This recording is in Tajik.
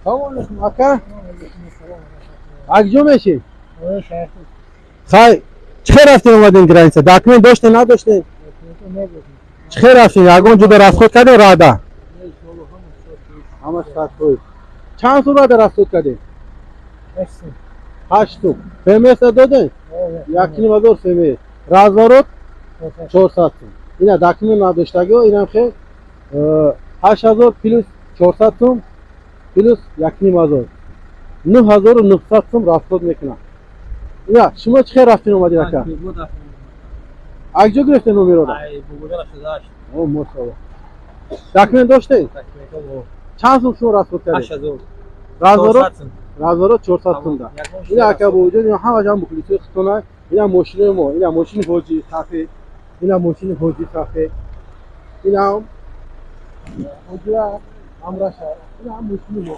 Tamam mısın Aka? Akjo meşi. Xay, چه رفتین اومدین گرانسه؟ داکمنت داشته نداشته؟ چه رفتین؟ یگان جدا راسخود کرده رادا؟ همش خود. چند سو رادا راسخود کرده؟ 8 سو. فهمیست داده؟ یکی نمازور فهمید. رازورد 400 سو. اینا داکمنت نداشتگی و اینم خیلی 8000 پلوس 400 سو پلوس یکی نمازور 9900 سو راسخود میکنه. یا شما چه رفتین اومدین اکا؟ اگجا گرفته نومیرو را؟ اوه ماشاءالله. داکمنت داشته؟ چند سو شما راسخود کرده؟ 8000 رازورد 400 سو دا. اینا اکا بوجود اینا همه جان بخلیتی خطونه. اینا ماشین ما، اینا ماشین حاجی صافی، اینا ماشین حاجی صافی، اینا حاجی امرا شهر، اینا هم ماشین ما.